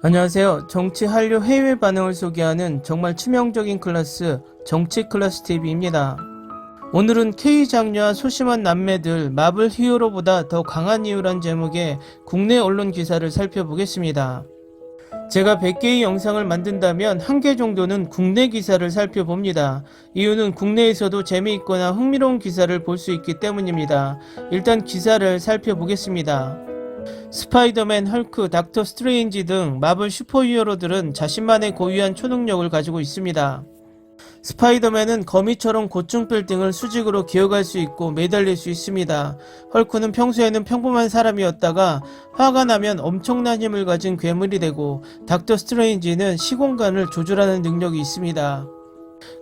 안녕하세요. 정치 한류 해외 반응을 소개하는 정말 치명적인 클래스 정치 클래스 TV입니다. 오늘은 K 장녀와 소심한 남매들 마블 히어로보다 더 강한 이유란 제목의 국내 언론 기사를 살펴보겠습니다. 제가 100개의 영상을 만든다면 1개 정도는 국내 기사를 살펴봅니다. 이유는 국내에서도 재미있거나 흥미로운 기사를 볼 수 있기 때문입니다. 일단 기사를 살펴보겠습니다. 스파이더맨, 헐크, 닥터 스트레인지 등 마블 슈퍼히어로들은 자신만의 고유한 초능력을 가지고 있습니다. 스파이더맨은 거미처럼 고층 빌딩을 수직으로 기어갈 수 있고 매달릴 수 있습니다. 헐크는 평소에는 평범한 사람이었다가 화가 나면 엄청난 힘을 가진 괴물이 되고, 닥터 스트레인지는 시공간을 조절하는 능력이 있습니다.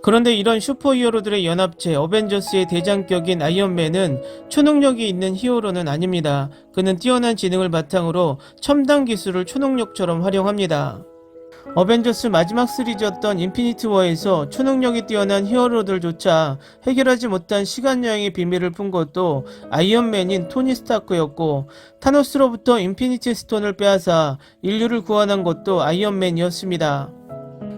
그런데 이런 슈퍼히어로들의 연합체 어벤져스의 대장격인 아이언맨은 초능력이 있는 히어로는 아닙니다. 그는 뛰어난 지능을 바탕으로 첨단 기술을 초능력처럼 활용합니다. 어벤져스 마지막 시리즈였던 인피니티 워에서 초능력이 뛰어난 히어로들조차 해결하지 못한 시간여행의 비밀을 푼 것도 아이언맨인 토니 스타크였고, 타노스로부터 인피니티 스톤을 빼앗아 인류를 구원한 것도 아이언맨이었습니다.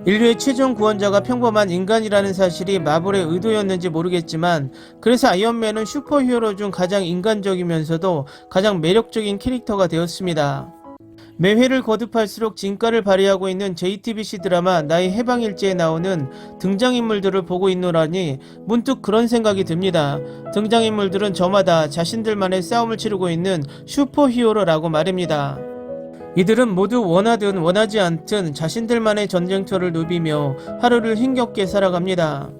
인류의 최종 구원자가 평범한 인간이라는 사실이 마블의 의도였는지 모르겠지만, 그래서 아이언맨은 슈퍼히어로 중 가장 인간적이면서도 가장 매력적인 캐릭터가 되었습니다. 매 회를 거듭할수록 진가를 발휘하고 있는 JTBC 드라마 나의 해방일지에 나오는 등장인물들을 보고 있노라니 문득 그런 생각이 듭니다. 등장인물들은 저마다 자신들만의 싸움을 치르고 있는 슈퍼히어로라고 말입니다. 이들은 모두 원하든 원하지 않든 자신들만의 전쟁터를 누비며 하루를 힘겹게 살아갑니다.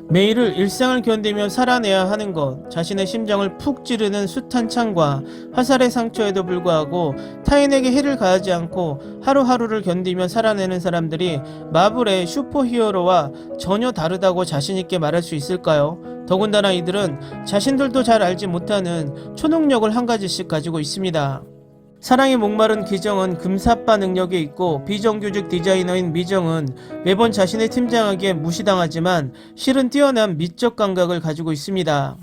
매일을 일상을 견디며 살아내야 하는 것, 자신의 심장을 푹 찌르는 숱한 창과 화살의 상처에도 불구하고 타인에게 해를 가하지 않고 하루하루를 견디며 살아내는 사람들이 마블의 슈퍼히어로와 전혀 다르다고 자신있게 말할 수 있을까요? 더군다나 이들은 자신들도 잘 알지 못하는 초능력을 한 가지씩 가지고 있습니다. 사랑에 목마른 기정은 금사빠 능력이 있고, 비정규직 디자이너인 미정은 매번 자신의 팀장에게 무시당하지만 실은 뛰어난 미적 감각을 가지고 있습니다.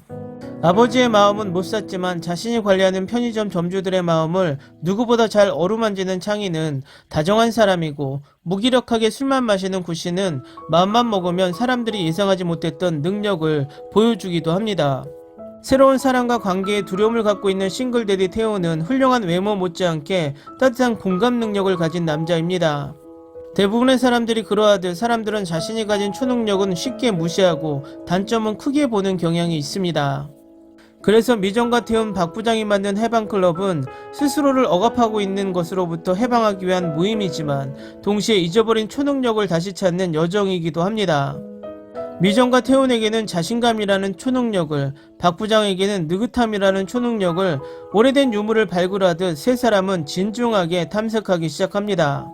아버지의 마음은 못 샀지만 자신이 관리하는 편의점 점주들의 마음을 누구보다 잘 어루만지는 창희는 다정한 사람이고, 무기력하게 술만 마시는 구씨는 마음만 먹으면 사람들이 예상하지 못했던 능력을 보여주기도 합니다. 새로운 사람과 관계에 두려움을 갖고 있는 싱글데디 태호는 훌륭한 외모 못지않게 따뜻한 공감 능력을 가진 남자입니다. 대부분의 사람들이 그러하듯 사람들은 자신이 가진 초능력은 쉽게 무시하고 단점은 크게 보는 경향이 있습니다. 그래서 미정과 태훈 박 부장이 만든 해방클럽은 스스로를 억압하고 있는 것으로부터 해방하기 위한 모임이지만 동시에 잊어버린 초능력을 다시 찾는 여정이기도 합니다. 미정과 태훈에게는 자신감이라는 초능력을, 박 부장에게는 느긋함이라는 초능력을, 오래된 유물을 발굴하듯 세 사람은 진중하게 탐색하기 시작합니다.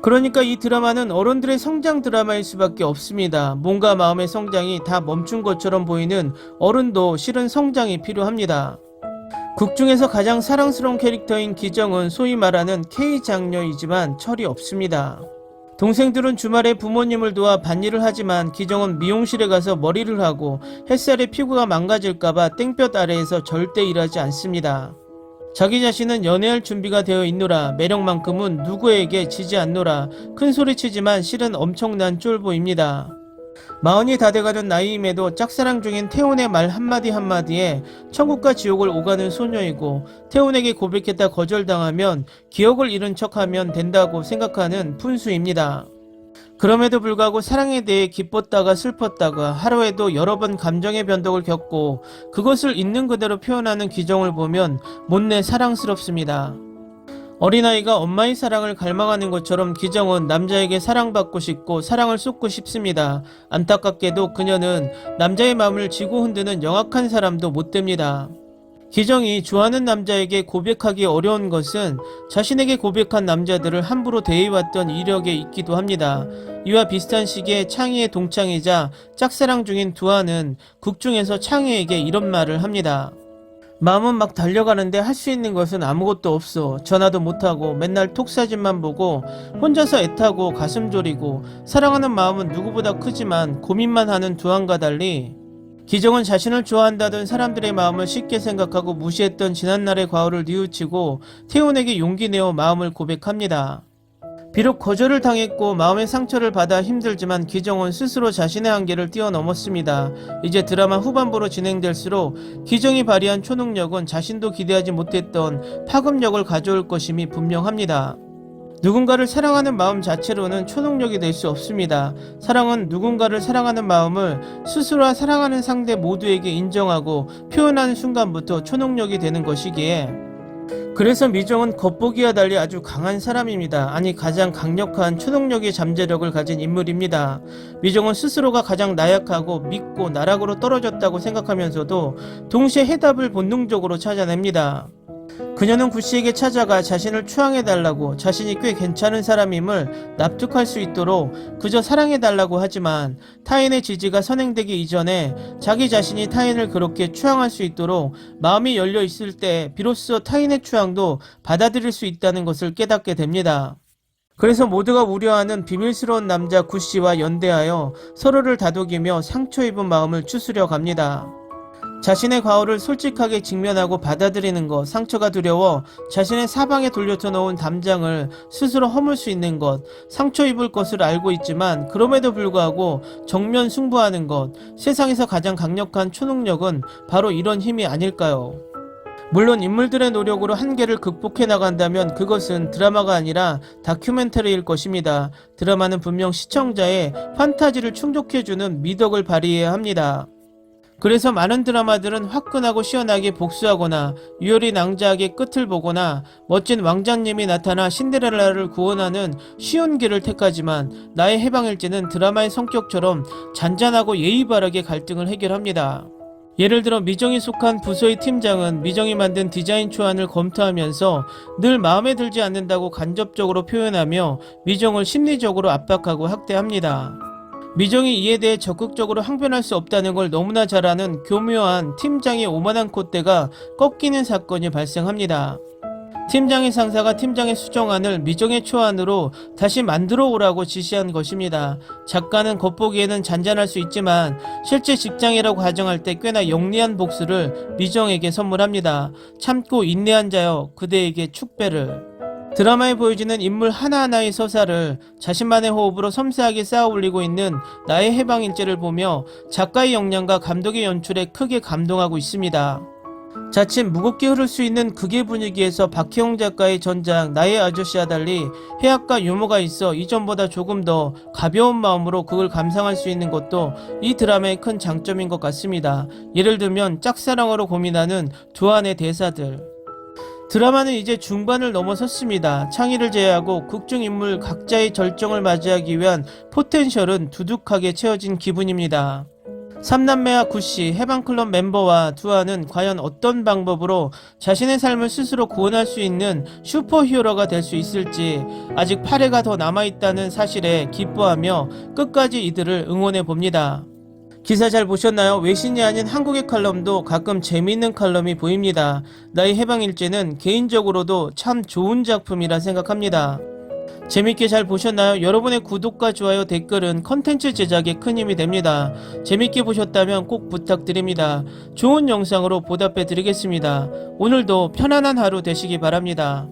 그러니까 이 드라마는 어른들의 성장 드라마일 수밖에 없습니다. 몸과 마음의 성장이 다 멈춘 것처럼 보이는 어른도 실은 성장이 필요합니다. 극 중에서 가장 사랑스러운 캐릭터인 기정은 소위 말하는 K 장녀이지만 철이 없습니다. 동생들은 주말에 부모님을 도와 밭일을 하지만 기정은 미용실에 가서 머리를 하고 햇살에 피부가 망가질까봐 땡볕 아래에서 절대 일하지 않습니다. 자기 자신은 연애할 준비가 되어 있노라, 매력만큼은 누구에게 지지 않노라, 큰소리치지만 실은 엄청난 쫄보입니다. 마흔이 다 돼가는 나이임에도 짝사랑 중인 태훈의 말 한마디 한마디에 천국과 지옥을 오가는 소녀이고, 태훈에게 고백했다 거절당하면 기억을 잃은 척하면 된다고 생각하는 푼수입니다. 그럼에도 불구하고 사랑에 대해 기뻤다가 슬펐다가 하루에도 여러 번 감정의 변덕을 겪고 그것을 있는 그대로 표현하는 기정을 보면 못내 사랑스럽습니다. 어린아이가 엄마의 사랑을 갈망하는 것처럼 기정은 남자에게 사랑받고 싶고 사랑을 쏟고 싶습니다. 안타깝게도 그녀는 남자의 마음을 쥐고 흔드는 영악한 사람도 못 됩니다. 기정이 좋아하는 남자에게 고백하기 어려운 것은 자신에게 고백한 남자들을 함부로 대해왔던 이력에 있기도 합니다. 이와 비슷한 시기에 창희의 동창이자 짝사랑 중인 두하는 극 중에서 창희에게 이런 말을 합니다. 마음은 막 달려가는데 할 수 있는 것은 아무것도 없어. 전화도 못하고 맨날 톡사진만 보고 혼자서 애타고 가슴 졸이고, 사랑하는 마음은 누구보다 크지만 고민만 하는 두한과 달리 기정은 자신을 좋아한다던 사람들의 마음을 쉽게 생각하고 무시했던 지난날의 과오를 뉘우치고 태훈에게 용기 내어 마음을 고백합니다. 비록 거절을 당했고 마음의 상처를 받아 힘들지만 기정은 스스로 자신의 한계를 뛰어넘었습니다. 이제 드라마 후반부로 진행될수록 기정이 발휘한 초능력은 자신도 기대하지 못했던 파급력을 가져올 것임이 분명합니다. 누군가를 사랑하는 마음 자체로는 초능력이 될 수 없습니다. 사랑은 누군가를 사랑하는 마음을 스스로와 사랑하는 상대 모두에게 인정하고 표현하는 순간부터 초능력이 되는 것이기에, 그래서 미정은 겉보기와 달리 아주 강한 사람입니다. 아니, 가장 강력한 초능력의 잠재력을 가진 인물입니다. 미정은 스스로가 가장 나약하고 믿고 나락으로 떨어졌다고 생각하면서도 동시에 해답을 본능적으로 찾아냅니다. 그녀는 구씨에게 찾아가 자신을 추앙해달라고, 자신이 꽤 괜찮은 사람임을 납득할 수 있도록 그저 사랑해달라고 하지만, 타인의 지지가 선행되기 이전에 자기 자신이 타인을 그렇게 추앙할 수 있도록 마음이 열려 있을 때 비로소 타인의 추앙도 받아들일 수 있다는 것을 깨닫게 됩니다. 그래서 모두가 우려하는 비밀스러운 남자 구씨와 연대하여 서로를 다독이며 상처 입은 마음을 추스려 갑니다. 자신의 과오를 솔직하게 직면하고 받아들이는 것, 상처가 두려워 자신의 사방에 돌려쳐 놓은 담장을 스스로 허물 수 있는 것, 상처 입을 것을 알고 있지만 그럼에도 불구하고 정면 승부하는 것, 세상에서 가장 강력한 초능력은 바로 이런 힘이 아닐까요? 물론 인물들의 노력으로 한계를 극복해 나간다면 그것은 드라마가 아니라 다큐멘터리일 것입니다. 드라마는 분명 시청자의 판타지를 충족해주는 미덕을 발휘해야 합니다. 그래서 많은 드라마들은 화끈하고 시원하게 복수하거나 유열이 낭자하게 끝을 보거나 멋진 왕자님이 나타나 신데렐라를 구원하는 쉬운 길을 택하지만, 나의 해방일지는 드라마의 성격처럼 잔잔하고 예의 바르게 갈등을 해결합니다. 예를 들어 미정이 속한 부서의 팀장은 미정이 만든 디자인 초안을 검토하면서 늘 마음에 들지 않는다고 간접적으로 표현하며 미정을 심리적으로 압박하고 학대합니다. 미정이 이에 대해 적극적으로 항변할 수 없다는 걸 너무나 잘 아는 교묘한 팀장의 오만한 콧대가 꺾이는 사건이 발생합니다. 팀장의 상사가 팀장의 수정안을 미정의 초안으로 다시 만들어 오라고 지시한 것입니다. 작가는 겉보기에는 잔잔할 수 있지만 실제 직장이라고 가정할 때 꽤나 영리한 복수를 미정에게 선물합니다. 참고 인내한 자여, 그대에게 축배를. 드라마에 보여지는 인물 하나하나의 서사를 자신만의 호흡으로 섬세하게 쌓아 올리고 있는 나의 해방일지를 보며 작가의 역량과 감독의 연출에 크게 감동하고 있습니다. 자칫 무겁게 흐를 수 있는 극의 분위기에서 박혜영 작가의 전작 나의 아저씨와 달리 해학과 유머가 있어 이전보다 조금 더 가벼운 마음으로 극을 감상할 수 있는 것도 이 드라마의 큰 장점인 것 같습니다. 예를 들면 짝사랑으로 고민하는 조안의 대사들. 드라마는 이제 중반을 넘어섰습니다. 창의를 제외하고 극중 인물 각자의 절정을 맞이하기 위한 포텐셜은 두둑하게 채워진 기분입니다. 삼남매와 구씨, 해방클럽 멤버와 두아는 과연 어떤 방법으로 자신의 삶을 스스로 구원할 수 있는 슈퍼히어로가 될 수 있을지, 아직 8회가 더 남아있다는 사실에 기뻐하며 끝까지 이들을 응원해 봅니다. 기사 잘 보셨나요? 외신이 아닌 한국의 칼럼도 가끔 재미있는 칼럼이 보입니다. 나의 해방일지는 개인적으로도 참 좋은 작품이라 생각합니다. 재밌게 잘 보셨나요? 여러분의 구독과 좋아요, 댓글은 컨텐츠 제작에 큰 힘이 됩니다. 재밌게 보셨다면 꼭 부탁드립니다. 좋은 영상으로 보답해 드리겠습니다. 오늘도 편안한 하루 되시기 바랍니다.